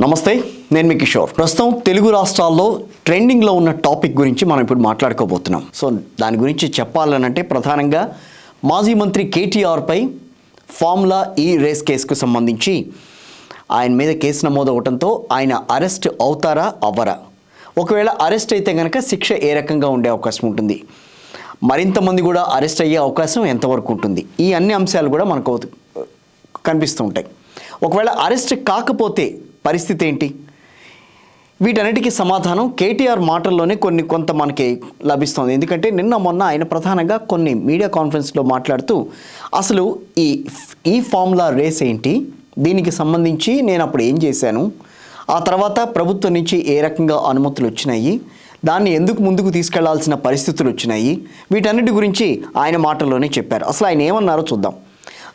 నమస్తే, నేను మీ కిషోర్. ప్రస్తుతం తెలుగు రాష్ట్రాల్లో ట్రెండింగ్లో ఉన్న టాపిక్ గురించి మనం ఇప్పుడు మాట్లాడుకోబోతున్నాం. సో దాని గురించి చెప్పాలనంటే ప్రధానంగా మాజీ మంత్రి కేటీఆర్పై ఫార్ములా ఈ రేస్ కేసుకు సంబంధించి ఆయన మీద కేసు నమోదవడంతో ఆయన అరెస్ట్ అవుతారా అవ్వరా, ఒకవేళ అరెస్ట్ అయితే కనుక శిక్ష ఏ రకంగా ఉండే అవకాశం ఉంటుంది, మరింతమంది కూడా అరెస్ట్ అయ్యే అవకాశం ఎంతవరకు ఉంటుంది, ఈ అన్ని అంశాలు కూడా మనకు కనిపిస్తూ ఉంటాయి. ఒకవేళ అరెస్ట్ కాకపోతే పరిస్థితి ఏంటి, వీటన్నిటికీ సమాధానం కేటీఆర్ మాటల్లోనే కొంత మనకి లభిస్తుంది. ఎందుకంటే నిన్న మొన్న ఆయన ప్రధానంగా కొన్ని మీడియా కాన్ఫరెన్స్లో మాట్లాడుతూ అసలు ఈ ఫార్ములా రేస్ ఏంటి, దీనికి సంబంధించి నేను అప్పుడు ఏం చేశాను, ఆ తర్వాత ప్రభుత్వం నుంచి ఏ రకంగా అనుమతులు వచ్చినాయి, దాన్ని ఎందుకు ముందుకు తీసుకెళ్లాల్సిన పరిస్థితులు వచ్చినాయి, వీటన్నిటి గురించి ఆయన మాటల్లోనే చెప్పారు. అసలు ఆయన ఏమన్నారో చూద్దాం.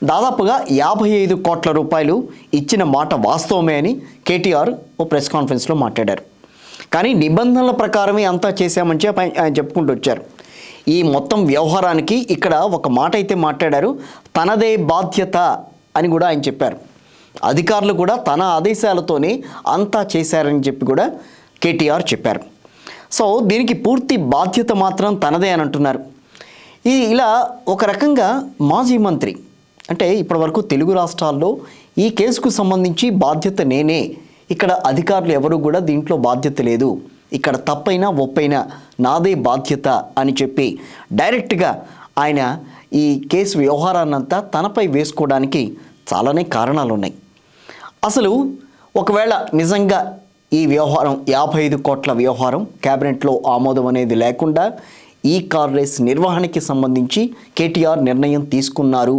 దాదాపుగా 55 కోట్ల రూపాయలు ఇచ్చిన మాట వాస్తవమే అని కేటీఆర్ ఓ ప్రెస్ కాన్ఫరెన్స్లో మాట్లాడారు. కానీ నిబంధనల ప్రకారమే అంతా చేశామని చెప్పి ఆయన చెప్పుకుంటూ వచ్చారు. ఈ మొత్తం వ్యవహారానికి ఇక్కడ ఒక మాట అయితే మాట్లాడారు, తనదే బాధ్యత అని కూడా ఆయన చెప్పారు. అధికారులు కూడా తన ఆదేశాలతోనే అంతా చేశారని చెప్పి కూడా కేటీఆర్ చెప్పారు. సో దీనికి పూర్తి బాధ్యత మాత్రం తనదే అని అంటున్నారు. ఇలా ఒక రకంగా మాజీ మంత్రి అంటే ఇప్పటివరకు తెలుగు రాష్ట్రాల్లో ఈ కేసుకు సంబంధించి బాధ్యత నేనే, ఇక్కడ అధికారులు ఎవరు కూడా దీంట్లో బాధ్యత లేదు, ఇక్కడ తప్పైనా ఒప్పైనా నాదే బాధ్యత అని చెప్పి డైరెక్ట్గా ఆయన ఈ కేసు వ్యవహారాన్నంతా తనపై వేసుకోవడానికి చాలానే కారణాలు ఉన్నాయి. అసలు ఒకవేళ నిజంగా ఈ వ్యవహారం 55 కోట్ల వ్యవహారం క్యాబినెట్లో ఆమోదం అనేది లేకుండా ఈ కార్ రేస్ నిర్వహణకి సంబంధించి కేటీఆర్ నిర్ణయం తీసుకున్నారు,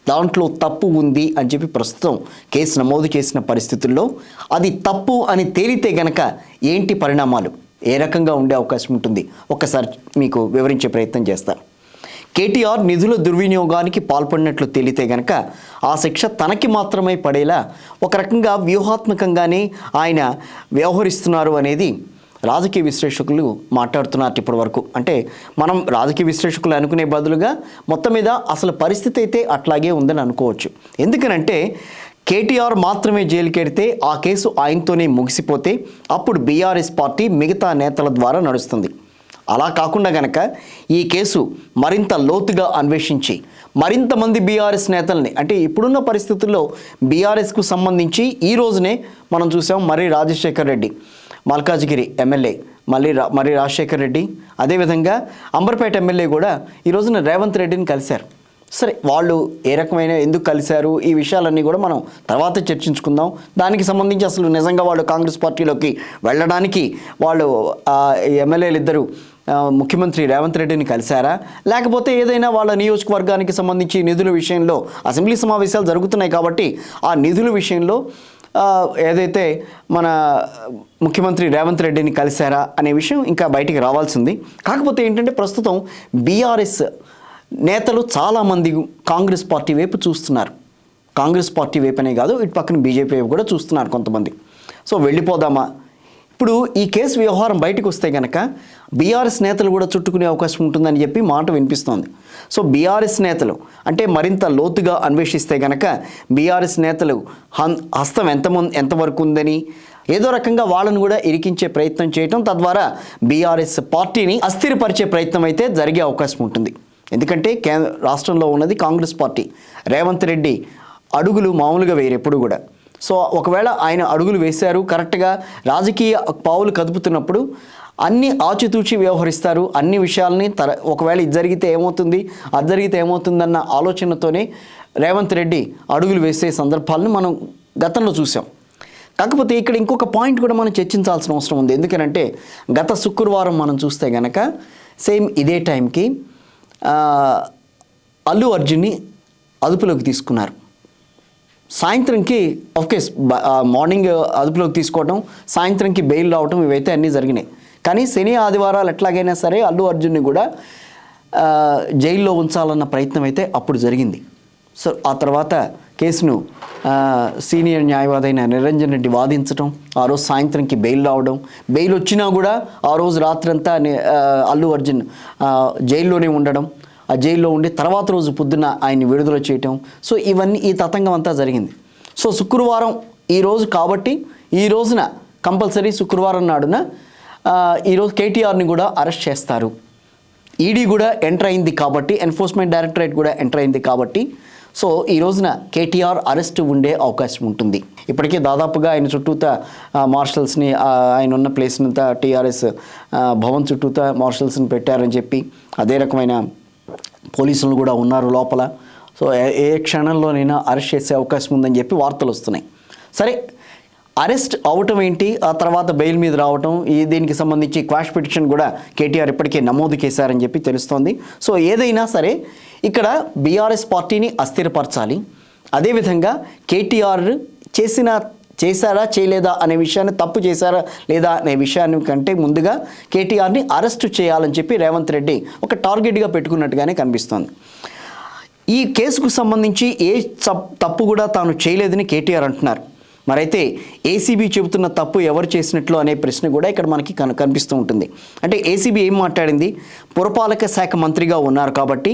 దాంట్లో తప్పు ఉంది అని చెప్పి ప్రస్తుతం కేసు నమోదు చేసిన పరిస్థితుల్లో అది తప్పు అని తేలితే గనక ఏంటి పరిణామాలు, ఏ రకంగా ఉండే అవకాశం ఉంటుంది, ఒక్కసారి మీకు వివరించే ప్రయత్నం చేస్తాను. కేటీఆర్ నిధుల దుర్వినియోగానికి పాల్పడినట్లు తేలితే గనక ఆ శిక్ష తనకి మాత్రమే పడేలా ఒక రకంగా వ్యూహాత్మకంగానే ఆయన వ్యవహరిస్తున్నారు అనేది రాజకీయ విశ్లేషకులు మాట్లాడుతున్నారు ఇప్పటి వరకు. అంటే మనం రాజకీయ విశ్లేషకులు అనుకునే బదులుగా మొత్తం మీద అసలు పరిస్థితి అయితే అట్లాగే ఉందని అనుకోవచ్చు. ఎందుకనంటే కేటీఆర్ మాత్రమే జైలుకెడితే ఆ కేసు ఆయనతోనే ముగిసిపోతే అప్పుడు బీఆర్ఎస్ పార్టీ మిగతా నేతల ద్వారా నడుస్తుంది. అలా కాకుండా గనక ఈ కేసు మరింత లోతుగా అన్వేషించి మరింతమంది బీఆర్ఎస్ నేతల్ని, అంటే ఇప్పుడున్న పరిస్థితుల్లో బీఆర్ఎస్కు సంబంధించి ఈ రోజునే మనం చూసాం మర్రి రాజశేఖర్ రెడ్డి మల్కాజ్గిరి ఎమ్మెల్యే మర్రి రాజశేఖర్ రెడ్డి, అదేవిధంగా అంబర్పేట ఎమ్మెల్యే కూడా ఈ రోజున రేవంత్ రెడ్డిని కలిశారు. సరే, వాళ్ళు ఏ రకమైన ఎందుకు కలిశారు ఈ విషయాలన్నీ కూడా మనం తర్వాత చర్చించుకుందాం. దానికి సంబంధించి అసలు నిజంగా వాళ్ళు కాంగ్రెస్ పార్టీలోకి వెళ్ళడానికి వాళ్ళు ఎమ్మెల్యేలు ఇద్దరు ముఖ్యమంత్రి రేవంత్ రెడ్డిని కలిశారా, లేకపోతే ఏదైనా వాళ్ళ నియోజకవర్గానికి సంబంధించి నిధుల విషయంలో అసెంబ్లీ సమావేశాలు జరుగుతున్నాయి కాబట్టి ఆ నిధుల విషయంలో ఏదైతే మన ముఖ్యమంత్రి రేవంత్ రెడ్డిని కలిశారా అనే విషయం ఇంకా బయటికి రావాల్సింది. కాకపోతే ఏంటంటే ప్రస్తుతం బీఆర్ఎస్ నేతలు చాలామంది కాంగ్రెస్ పార్టీ వైపు చూస్తున్నారు. కాంగ్రెస్ పార్టీ వైపునే కాదు, ఇటు పక్కన బీజేపీ వైపు కూడా చూస్తున్నారు కొంతమంది. సో వెళ్ళిపోదామా, ఇప్పుడు ఈ కేసు వ్యవహారం బయటకు వస్తే కనుక బీఆర్ఎస్ నేతలు కూడా చుట్టుకునే అవకాశం ఉంటుందని చెప్పి మాట వినిపిస్తోంది. సో బీఆర్ఎస్ నేతలు అంటే మరింత లోతుగా అన్వేషిస్తే కనుక బీఆర్ఎస్ నేతలు హస్తం ఎంతవరకు ఉందని ఏదో రకంగా వాళ్ళను కూడా ఇరికించే ప్రయత్నం చేయటం, తద్వారా బీఆర్ఎస్ పార్టీని అస్థిరపరిచే ప్రయత్నం అయితే జరిగే అవకాశం ఉంటుంది. ఎందుకంటే రాష్ట్రంలో ఉన్నది కాంగ్రెస్ పార్టీ. రేవంత్ రెడ్డి అడుగులు మామూలుగా వేరు ఎప్పుడు కూడా. సో ఒకవేళ ఆయన అడుగులు వేశారు, కరెక్ట్గా రాజకీయ పావులు కదుపుతున్నప్పుడు అన్ని ఆచితూచి వ్యవహరిస్తారు, అన్ని విషయాల్ని ఒకవేళ ఇది జరిగితే ఏమవుతుంది అది జరిగితే ఏమవుతుందన్న ఆలోచనతోనే రేవంత్ రెడ్డి అడుగులు వేసే సందర్భాలను మనం గతంలో చూసాం. కాకపోతే ఇక్కడ ఇంకొక పాయింట్ కూడా మనం చర్చించాల్సిన అవసరం ఉంది. ఎందుకంటే గత శుక్రవారం మనం చూస్తే కనుక సేమ్ ఇదే టైంకి అల్లు అర్జున్ని అదుపులోకి తీసుకున్నారు. సాయంత్రంకి ఆఫ్కోర్స్ మార్నింగ్ అదుపులోకి తీసుకోవడం, సాయంత్రంకి బెయిల్ రావడం, ఇవైతే అన్నీ జరిగినాయి. కానీ శని ఆదివారాలు ఎట్లాగైనా సరే అల్లు అర్జున్ని కూడా జైల్లో ఉంచాలన్న ప్రయత్నం అయితే అప్పుడు జరిగింది. సో ఆ తర్వాత కేసును సీనియర్ న్యాయవాది అయిన నిరంజన్ రెడ్డి వాదించడం, ఆ రోజు సాయంత్రంకి బెయిల్ రావడం, బెయిల్ వచ్చినా కూడా ఆ రోజు రాత్రంతా అల్లు అర్జున్ జైల్లోనే ఉండడం, ఆ జైల్లో ఉండి తర్వాత రోజు పొద్దున్న ఆయన్ని విడుదల చేయటం. సో ఇవన్నీ ఈ తతంగం అంతా జరిగింది. సో శుక్రవారం ఈరోజు కాబట్టి ఈ రోజున కంపల్సరీ శుక్రవారం నాడున ఈరోజు కేటీఆర్ని కూడా అరెస్ట్ చేస్తారు. ఈడీ కూడా ఎంటర్ అయింది కాబట్టి, ఎన్ఫోర్స్మెంట్ డైరెక్టరేట్ కూడా ఎంటర్ అయింది కాబట్టి, సో ఈ రోజున కేటీఆర్ అరెస్ట్ ఉండే అవకాశం ఉంటుంది. ఇప్పటికే దాదాపుగా ఆయన చుట్టూతా మార్షల్స్ని, ఆయన ఉన్న ప్లేస్నంతా టీఆర్ఎస్ భవన్ చుట్టూతా మార్షల్స్ని పెట్టారని చెప్పి, అదే రకమైన పోలీసులు కూడా ఉన్నారు లోపల. సో ఏ క్షణంలోనైనా అరెస్ట్ చేసే అవకాశం ఉందని చెప్పి వార్తలు వస్తున్నాయి. సరే, అరెస్ట్ అవటం ఏంటి, ఆ తర్వాత బెయిల్ మీద రావటం, దీనికి సంబంధించి క్వాష్ పిటిషన్ కూడా కేటీఆర్ ఇప్పటికే నమోదు చేశారని చెప్పి తెలుస్తోంది. సో ఏదైనా సరే ఇక్కడ బీఆర్ఎస్ పార్టీని అస్థిరపరచాలి. అదేవిధంగా కేటీఆర్ చేశారా చేయలేదా అనే విషయాన్ని, తప్పు చేశారా లేదా అనే విషయాన్ని కంటే ముందుగా కేటీఆర్ని అరెస్టు చేయాలని చెప్పి రేవంత్ రెడ్డి ఒక టార్గెట్గా పెట్టుకున్నట్టుగానే కనిపిస్తోంది. ఈ కేసుకు సంబంధించి ఏ తప్పు కూడా తాను చేయలేదని కేటీఆర్ అంటున్నారు. మరైతే ఏసీబీ చెబుతున్న తప్పు ఎవరు చేసినట్లు అనే ప్రశ్న కూడా ఇక్కడ మనకి కనిపిస్తూ ఉంటుంది. అంటే ఏసీబీ ఏం మాట్లాడింది, పురపాలక శాఖ మంత్రిగా ఉన్నారు కాబట్టి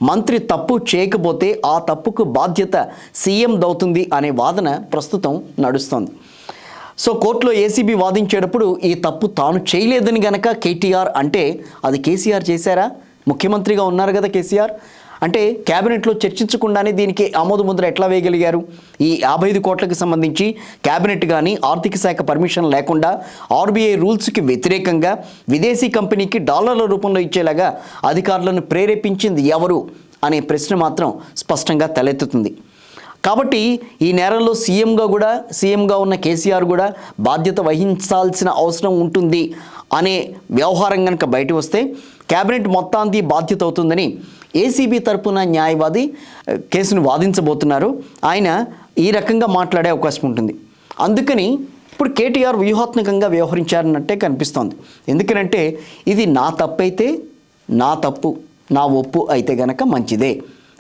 మంత్రి తప్పు చేయకపోతే ఆ తప్పుకు బాధ్యత సీఎం దవుతుంది అనే వాదన ప్రస్తుతం నడుస్తోంది. సో కోర్టులో ఏసీబీ వాదించేటప్పుడు ఈ తప్పు తాను చేయలేదని గనక కేటీఆర్ అంటే అది కేసీఆర్ చేశారా? ముఖ్యమంత్రిగా ఉన్నారు కదా కేసీఆర్, అంటే క్యాబినెట్లో చర్చించకుండానే దీనికి ఆమోద ముద్ర ఎట్లా వేయగలిగారు? ఈ 55 కోట్లకు సంబంధించి క్యాబినెట్ కానీ ఆర్థిక శాఖ పర్మిషన్ లేకుండా ఆర్బీఐ రూల్స్కి వ్యతిరేకంగా విదేశీ కంపెనీకి డాలర్ల రూపంలో ఇచ్చేలాగా అధికారులను ప్రేరేపించింది ఎవరు అనే ప్రశ్న మాత్రం స్పష్టంగా తలెత్తుతుంది. కాబట్టి ఈ నేరంలో సీఎంగా ఉన్న కేసీఆర్ కూడా బాధ్యత వహించాల్సిన అవసరం ఉంటుంది అనే వ్యవహారం కనుక బయట వస్తే క్యాబినెట్ మొత్తానికి బాధ్యత అవుతుందని ఏసీబీ తరపున న్యాయవాది కేసును వాదించబోతున్నారు. ఆయన ఈ రకంగా మాట్లాడే అవకాశం ఉంటుంది. అందుకని ఇప్పుడు కేటీఆర్ వ్యూహాత్మకంగా వ్యవహరించారన్నట్టే కనిపిస్తోంది. ఎందుకనంటే ఇది నా తప్పైతే నా తప్పు, నా ఒప్పు అయితే గనక మంచిదే,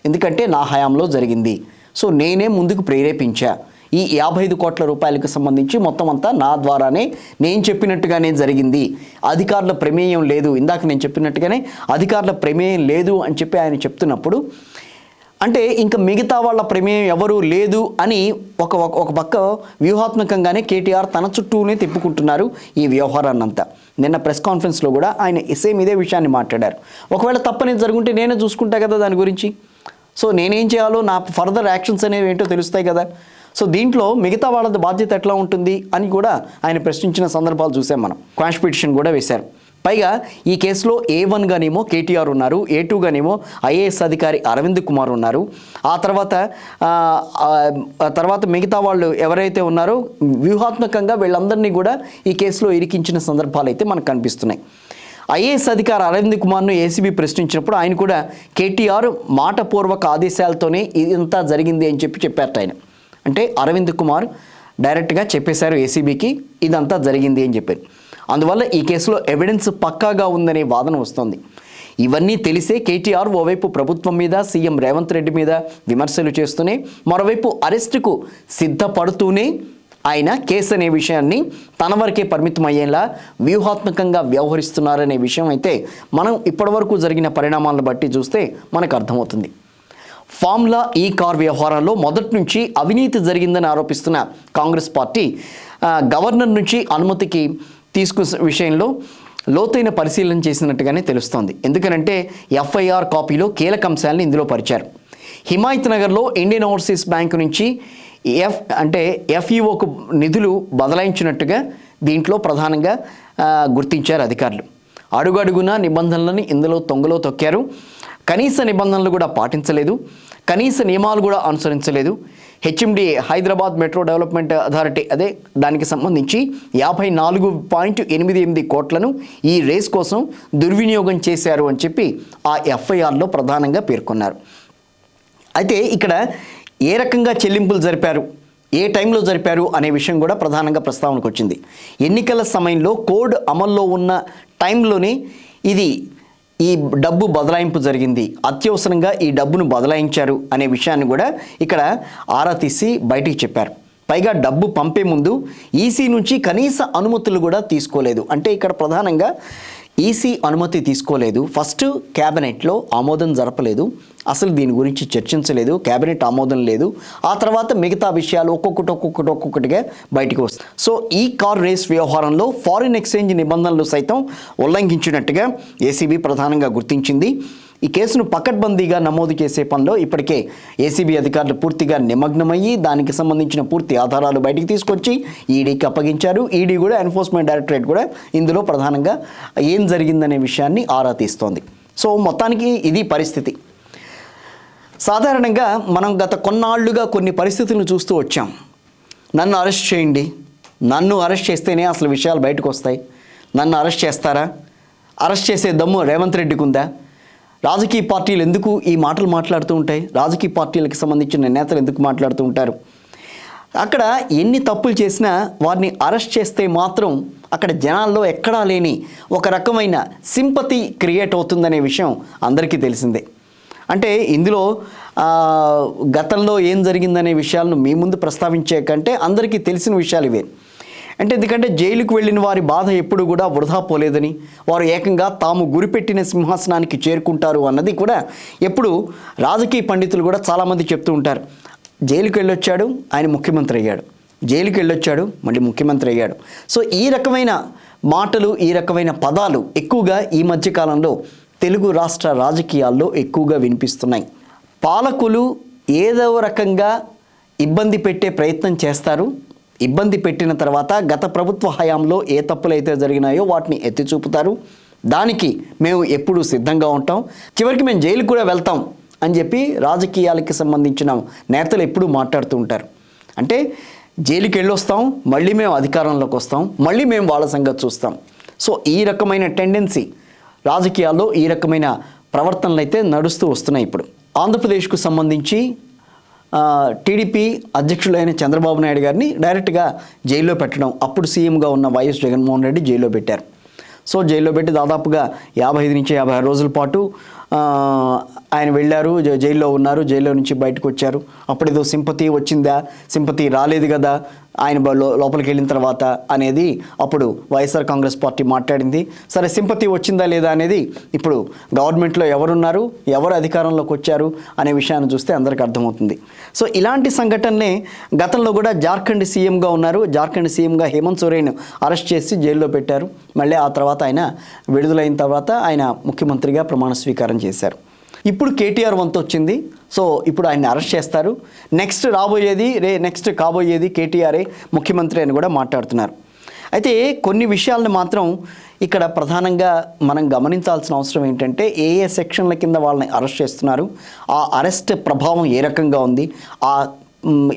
ఎందుకంటే నా హయాంలో జరిగింది, సో నేనే ముందుకు ప్రేరేపించా, ఈ 55 కోట్ల రూపాయలకు సంబంధించి మొత్తం అంతా నా ద్వారానే నేను చెప్పినట్టుగానే జరిగింది, అధికారుల ప్రమేయం లేదు, ఇందాక నేను చెప్పినట్టుగానే అధికారుల ప్రమేయం లేదు అని చెప్పి ఆయన చెప్తున్నప్పుడు అంటే ఇంకా మిగతా వాళ్ళ ప్రమేయం ఎవరు లేదు అని ఒక పక్క వ్యూహాత్మకంగానే కేటీఆర్ తన చుట్టూనే తిప్పుకుంటున్నారు ఈ వ్యవహారాన్నంతా. నిన్న ప్రెస్ కాన్ఫరెన్స్లో కూడా ఆయన ఇదే విషయాన్ని మాట్లాడారు. ఒకవేళ తప్పనేది జరుగుంటే నేనే చూసుకుంటా కదా దాని గురించి, సో నేనేం చేయాలో నా ఫర్దర్ యాక్షన్స్ అనేవి ఏంటో తెలుస్తాయి కదా, సో దీంట్లో మిగతా వాళ్ళది బాధ్యత ఎట్లా ఉంటుంది అని కూడా ఆయన ప్రశ్నించిన సందర్భాలు చూసాం మనం. క్వాష్ పిటిషన్ కూడా వేశారు. పైగా ఈ కేసులో A1గానేమో కేటీఆర్ ఉన్నారు, A2గానేమో ఐఏఎస్ అధికారి అరవింద్ కుమార్ ఉన్నారు. ఆ తర్వాత మిగతా వాళ్ళు ఎవరైతే ఉన్నారో వ్యూహాత్మకంగా వీళ్ళందరినీ కూడా ఈ కేసులో ఇరికించిన సందర్భాలు అయితే మనకు కనిపిస్తున్నాయి. ఐఏఎస్ అధికారి అరవింద్ కుమార్ను ఏసీబీ ప్రశ్నించినప్పుడు ఆయన కూడా కేటీఆర్ మాటపూర్వక ఆదేశాలతోనే ఇదంతా జరిగింది అని చెప్పారట ఆయన. అంటే అరవింద్ కుమార్ డైరెక్ట్గా చెప్పేశారు ఏసీబీకి ఇదంతా జరిగింది అని చెప్పారు. అందువల్ల ఈ కేసులో ఎవిడెన్స్ పక్కాగా ఉందనే వాదన వస్తుంది. ఇవన్నీ తెలిసే కేటీఆర్ ఓవైపు ప్రభుత్వం మీద, సీఎం రేవంత్ రెడ్డి మీద విమర్శలు చేస్తూనే, మరోవైపు అరెస్టుకు సిద్ధపడుతూనే ఆయన కేసు అనే విషయాన్ని తన వరకే పరిమితం అయ్యేలా వ్యూహాత్మకంగా వ్యవహరిస్తున్నారనే విషయం అయితే మనం ఇప్పటివరకు జరిగిన పరిణామాలను బట్టి చూస్తే మనకు అర్థమవుతుంది. ఫార్ములా ఈ కార్ వ్యవహారంలో మొదటి నుంచి అవినీతి జరిగిందని ఆరోపిస్తున్న కాంగ్రెస్ పార్టీ గవర్నర్ నుంచి అనుమతికి తీసుకున్న విషయంలో లోతైన పరిశీలన చేసినట్టుగానే తెలుస్తోంది. ఎందుకనంటే ఎఫ్ఐఆర్ కాపీలో కీలక అంశాలను ఇందులో పరిచారు. హిమాయత్ నగర్లో ఇండియన్ ఓవర్సీస్ బ్యాంకు నుంచి ఎఫ్ఈఓకు నిధులు బదలాయించినట్టుగా దీంట్లో ప్రధానంగా గుర్తించారు అధికారులు. అడుగడుగున నిబంధనలను ఇందులో తొంగలో తొక్కారు. కనీస నిబంధనలు కూడా పాటించలేదు, కనీస నియమాలు కూడా అనుసరించలేదు. HMDA Hyderabad metro development authority దానికి సంబంధించి 54.88 కోట్లను ఈ రేస్ కోసం దుర్వినియోగం చేశారు అని చెప్పి ఆ ఎఫ్ఐఆర్లో ప్రధానంగా పేర్కొన్నారు. అయితే ఇక్కడ ఏ రకంగా చెల్లింపులు జరిపారు, ఏ టైంలో జరిపారు అనే విషయం కూడా ప్రధానంగా ప్రస్తావనకు వచ్చింది. ఎన్నికల సమయంలో కోడ్ అమల్లో ఉన్న టైంలోనే ఈ డబ్బు బదలాయింపు జరిగింది, అత్యవసరంగా ఈ డబ్బును బదలాయించారు అనే విషయాన్ని కూడా ఇక్కడ ఆరా తీసి బయటికి చెప్పారు. పైగా డబ్బు పంపే ముందు ఈసీ నుంచి కనీస అనుమతులు కూడా తీసుకోలేదు. అంటే ఇక్కడ ప్రధానంగా ఈసీ అనుమతి తీసుకోలేదు, ఫస్ట్ క్యాబినెట్లో ఆమోదం జరపలేదు, అసలు దీని గురించి చర్చించలేదు, క్యాబినెట్ ఆమోదం లేదు, ఆ తర్వాత మిగతా విషయాలు ఒక్కొక్కటిగా బయటకు వస్తాయి. సో ఈ కార్ రేస్ వ్యవహారంలో ఫారిన్ ఎక్స్చేంజ్ నిబంధనలు సైతం ఉల్లంఘించినట్టుగా ఏసీబీ ప్రధానంగా గుర్తించింది. ఈ కేసును పకడ్బందీగా నమోదు చేసే పనిలో ఇప్పటికే ఏసీబీ అధికారులు పూర్తిగా నిమగ్నమయ్యి దానికి సంబంధించిన పూర్తి ఆధారాలు బయటికి తీసుకొచ్చి ఈడీకి అప్పగించారు. ఈడీ కూడా ఎన్ఫోర్స్మెంట్ డైరెక్టరేట్ కూడా ఇందులో ప్రధానంగా ఏం జరిగిందనే విషయాన్ని ఆరా తీస్తోంది. సో మొత్తానికి ఇది పరిస్థితి. సాధారణంగా మనం గత కొన్నాళ్లుగా కొన్ని పరిస్థితులను చూస్తూ వచ్చాం. నన్ను అరెస్ట్ చేయండి, నన్ను అరెస్ట్ చేస్తేనే అసలు విషయాలు బయటకు వస్తాయి, నన్ను అరెస్ట్ చేస్తారా, అరెస్ట్ చేసే దమ్ము రేవంత్ రెడ్డికి ఉందా, రాజకీయ పార్టీలు ఎందుకు ఈ మాటలు మాట్లాడుతూ ఉంటాయి, రాజకీయ పార్టీలకు సంబంధించిన నేతలు ఎందుకు మాట్లాడుతూ ఉంటారు, అక్కడ ఎన్ని తప్పులు చేసినా వారిని అరెస్ట్ చేస్తే మాత్రం అక్కడ జనాల్లో ఎక్కడా లేని ఒక రకమైన సింపతి క్రియేట్ అవుతుందనే విషయం అందరికీ తెలిసిందే. అంటే ఇందులో గతంలో ఏం జరిగిందనే విషయాలను మీ ముందు ప్రస్తావించే కంటే అందరికీ తెలిసిన విషయాలు ఇవే. అంటే ఎందుకంటే జైలుకు వెళ్ళిన వారి బాధ ఎప్పుడు కూడా వృధా పోలేదని, వారు ఏకంగా తాము గురిపెట్టిన సింహాసనానికి చేరుకుంటారు అన్నది కూడా ఎప్పుడు రాజకీయ పండితులు కూడా చాలామంది చెప్తూ ఉంటారు. జైలుకి వెళ్ళొచ్చాడు, ఆయన ముఖ్యమంత్రి అయ్యాడు, జైలుకి వెళ్ళొచ్చాడు, మళ్ళీ ముఖ్యమంత్రి అయ్యాడు. సో ఈ రకమైన మాటలు, ఈ రకమైన పదాలు ఎక్కువగా ఈ మధ్యకాలంలో తెలుగు రాష్ట్ర రాజకీయాల్లో ఎక్కువగా వినిపిస్తున్నాయి. పాలకులు ఏదో రకంగా ఇబ్బంది పెట్టే ప్రయత్నం చేస్తారు. ఇబ్బంది పెట్టిన తర్వాత గత ప్రభుత్వ హయాంలో ఏ తప్పులైతే జరిగినాయో వాటిని ఎత్తి చూపుతారు. దానికి మేము ఎప్పుడూ సిద్ధంగా ఉంటాం, చివరికి మేము జైలుకు కూడా వెళ్తాం అని చెప్పి రాజకీయాలకి సంబంధించిన నేతలు ఎప్పుడూ మాట్లాడుతూ ఉంటారు. అంటే జైలుకి వెళ్ళొస్తాం, మళ్ళీ మేము అధికారంలోకి వస్తాం, మళ్ళీ మేము వాళ్ళ సంగతి చూస్తాం. సో ఈ రకమైన టెండెన్సీ రాజకీయాల్లో, ఈ రకమైన ప్రవర్తనలు అయితే నడుస్తూ వస్తున్నాయి. ఇప్పుడు ఆంధ్రప్రదేశ్కు సంబంధించి టీడీపీ అధ్యక్షులైన చంద్రబాబు నాయుడు గారిని డైరెక్ట్గా జైల్లో పెట్టడం, అప్పుడు సీఎంగా ఉన్న వైఎస్ జగన్మోహన్ రెడ్డి జైల్లో పెట్టారు. సో జైల్లో పెట్టి దాదాపుగా 55 నుంచి 56 రోజుల పాటు ఆయన వెళ్ళారు, జైల్లో ఉన్నారు, జైల్లో నుంచి బయటకు వచ్చారు. అప్పుడేదో సింపతి వచ్చిందా, సింపతి రాలేదు కదా ఆయన లోపలికి వెళ్ళిన తర్వాత అనేది అప్పుడు వైఎస్ఆర్ కాంగ్రెస్ పార్టీ మాట్లాడింది. సరే సింపతి వచ్చిందా లేదా అనేది ఇప్పుడు గవర్నమెంట్లో ఎవరున్నారు, ఎవరు అధికారంలోకి వచ్చారు అనే విషయాన్ని చూస్తే అందరికీ అర్థమవుతుంది. సో ఇలాంటి సంఘటనలే గతంలో కూడా జార్ఖండ్ సీఎంగా ఉన్నారు, జార్ఖండ్ సీఎంగా హేమంత్ సోరెన్ అరెస్ట్ చేసి జైల్లో పెట్టారు. మళ్ళీ ఆ తర్వాత ఆయన విడుదలైన తర్వాత ఆయన ముఖ్యమంత్రిగా ప్రమాణ స్వీకారం చేశారు. ఇప్పుడు కేటీఆర్ వంతు వచ్చింది. సో ఇప్పుడు ఆయన అరెస్ట్ చేస్తారు, నెక్స్ట్ కాబోయేది కేటీఆరే ముఖ్యమంత్రి అని కూడా మాట్లాడుతున్నారు. అయితే కొన్ని విషయాలను మాత్రం ఇక్కడ ప్రధానంగా మనం గమనించాల్సిన అవసరం ఏంటంటే ఏ సెక్షన్ల కింద వాళ్ళని అరెస్ట్ చేస్తున్నారు, ఆ అరెస్ట్ ప్రభావం ఏ రకంగా ఉంది, ఆ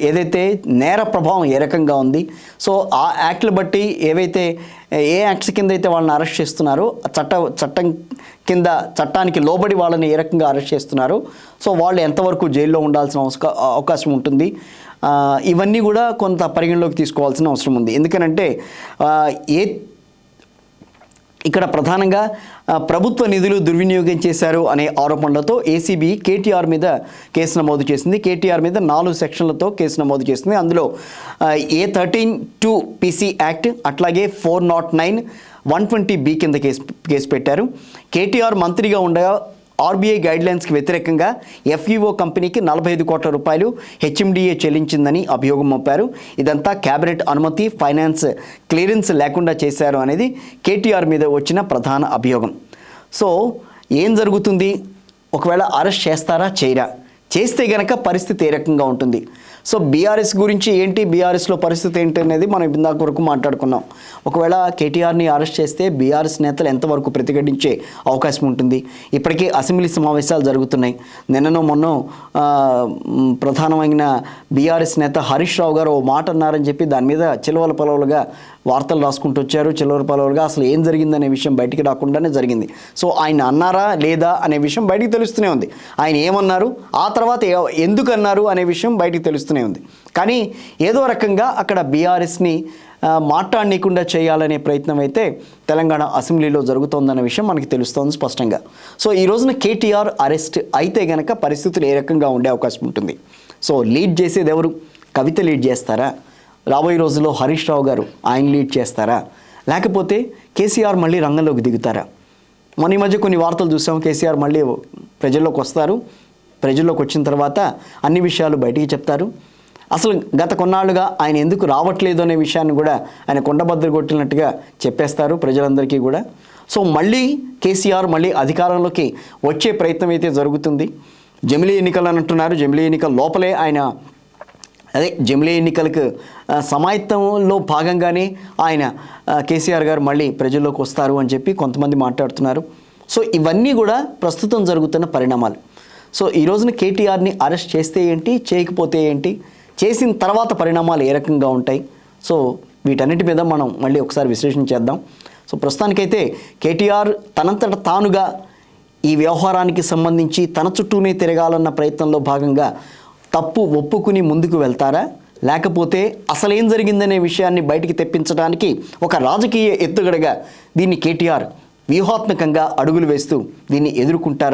ఏదైతే నేర ప్రభావం ఏ రకంగా ఉంది. సో ఆ యాక్ట్లు బట్టి ఏ యాక్ట్స్ కింద అయితే వాళ్ళని అరెస్ట్ చేస్తున్నారో, చట్టం కింద చట్టానికి లోబడి వాళ్ళని ఏ రకంగా అరెస్ట్ చేస్తున్నారో, సో వాళ్ళు ఎంతవరకు జైల్లో ఉండాల్సిన అవకాశం ఉంటుంది, ఇవన్నీ కూడా కొంత పరిగణలోకి తీసుకోవాల్సిన అవసరం ఉంది. ఎందుకనంటే ఇక్కడ ప్రధానంగా ప్రభుత్వ నిధులు దుర్వినియోగం చేశారు అనే ఆరోపణలతో ఏసీబీ కేటీఆర్ మీద కేసు నమోదు చేసింది. కేటీఆర్ మీద 4 సెక్షన్లతో కేసు నమోదు చేసింది. అందులో A13(2) PC యాక్ట్, అట్లాగే 409, 120B కింద కేసు పెట్టారు. కేటీఆర్ మంత్రిగా ఉండగా ఆర్బీఐ గైడ్లైన్స్కి వ్యతిరేకంగా ఎఫ్ఈఓ కంపెనీకి 45 కోట్ల రూపాయలు హెచ్ఎండిఏ చెల్లించిందని అభియోగం మోపారు. ఇదంతా క్యాబినెట్ అనుమతి, ఫైనాన్స్ క్లియరెన్స్ లేకుండా చేశారు అనేది కేటీఆర్ మీద వచ్చిన ప్రధాన అభియోగం. సో ఏం జరుగుతుంది, ఒకవేళ అరెస్ట్ చేస్తారా చేయరా, చేస్తే గనక పరిస్థితి ఏ రకంగా ఉంటుంది. సో బీఆర్ఎస్ గురించి ఏంటి, బీఆర్ఎస్లో పరిస్థితి ఏంటి అనేది మనం ఇందాక వరకు మాట్లాడుకున్నాం. ఒకవేళ కేటీఆర్ని అరెస్ట్ చేస్తే బీఆర్ఎస్ నేతలు ఎంతవరకు ప్రతిఘటించే అవకాశం ఉంటుంది. ఇప్పటికే అసెంబ్లీ సమావేశాలు జరుగుతున్నాయి. నిన్ననో మొన్నో ప్రధానమైన బీఆర్ఎస్ నేత హరీష్ రావు గారు ఓ మాట అన్నారని చెప్పి దాని మీద చిలవల పొలవలుగా వార్తలు రాసుకుంటూ వచ్చారు. చిలవల పొలవలుగా అసలు ఏం జరిగిందనే విషయం బయటికి రాకుండానే జరిగింది. సో ఆయన అన్నారా లేదా అనే విషయం బయటికి తెలుస్తూనే ఉంది. ఆయన ఏమన్నారు, ఆ తర్వాత ఎందుకు అన్నారు అనే విషయం బయటికి తెలుస్తూనే ఉంది. కానీ ఏదో రకంగా అక్కడ బీఆర్ఎస్ని మాట్లాడనీయకుండా చేయాలనే ప్రయత్నం అయితే తెలంగాణ అసెంబ్లీలో జరుగుతోందన్న విషయం మనకి తెలుస్తోంది స్పష్టంగా. సో ఈ రోజున కేటీఆర్ అరెస్ట్ అయితే గనక పరిస్థితులు ఏ రకంగా ఉండే అవకాశం ఉంటుంది. సో లీడ్ చేసేది ఎవరు, కవిత లీడ్ చేస్తారా, రాబోయే రోజుల్లో హరీష్ రావు గారు ఆయన లీడ్ చేస్తారా, లేకపోతే కేసీఆర్ మళ్ళీ రంగంలోకి దిగుతారా, మన ఈ మధ్య కొన్ని వార్తలు చూసాం, కేసీఆర్ మళ్ళీ ప్రజల్లోకి వస్తారు, ప్రజల్లోకి వచ్చిన తర్వాత అన్ని విషయాలు బయటికి చెప్తారు. అసలు గత కొన్నాళ్ళుగా ఆయన ఎందుకు రావట్లేదు అనే విషయాన్ని కూడా ఆయన కొండబద్దలు కొట్టినట్టుగా చెప్పేస్తారు ప్రజలందరికీ కూడా. సో మళ్ళీ కేసీఆర్ మళ్ళీ అధికారంలోకి వచ్చే ప్రయత్నం అయితే జరుగుతుంది. జమిలీ ఎన్నికలు అని అంటున్నారు, జమిలీ ఎన్నికల లోపలే ఆయన జమిలీ ఎన్నికలకు సమాయత్తంలో భాగంగానే ఆయన కేసీఆర్ గారు మళ్ళీ ప్రజల్లోకి వస్తారు అని చెప్పి కొంతమంది మాట్లాడుతున్నారు. సో ఇవన్నీ కూడా ప్రస్తుతం జరుగుతున్న పరిణామాలు. సో ఈ రోజున కేటీఆర్ని అరెస్ట్ చేస్తే ఏంటి, చేయకపోతే ఏంటి, చేసిన తర్వాత పరిణామాలు ఏ రకంగా ఉంటాయి, సో వీటన్నిటి మీద మనం మళ్ళీ ఒకసారి విశ్లేషణ చేద్దాం. సో ప్రస్తుతానికైతే కేటీఆర్ తనంతట తానుగా ఈ వ్యవహారానికి సంబంధించి తన చుట్టూనే తిరగాలన్న ప్రయత్నంలో భాగంగా తప్పు ఒప్పుకుని ముందుకు వెళ్తారా, లేకపోతే అసలేం జరిగిందనే విషయాన్ని బయటికి తెప్పించడానికి ఒక రాజకీయ ఎత్తుగడగా దీన్ని కేటీఆర్ వ్యూహాత్మకంగా అడుగులు వేస్తూ దీన్ని ఎదుర్కొంటారా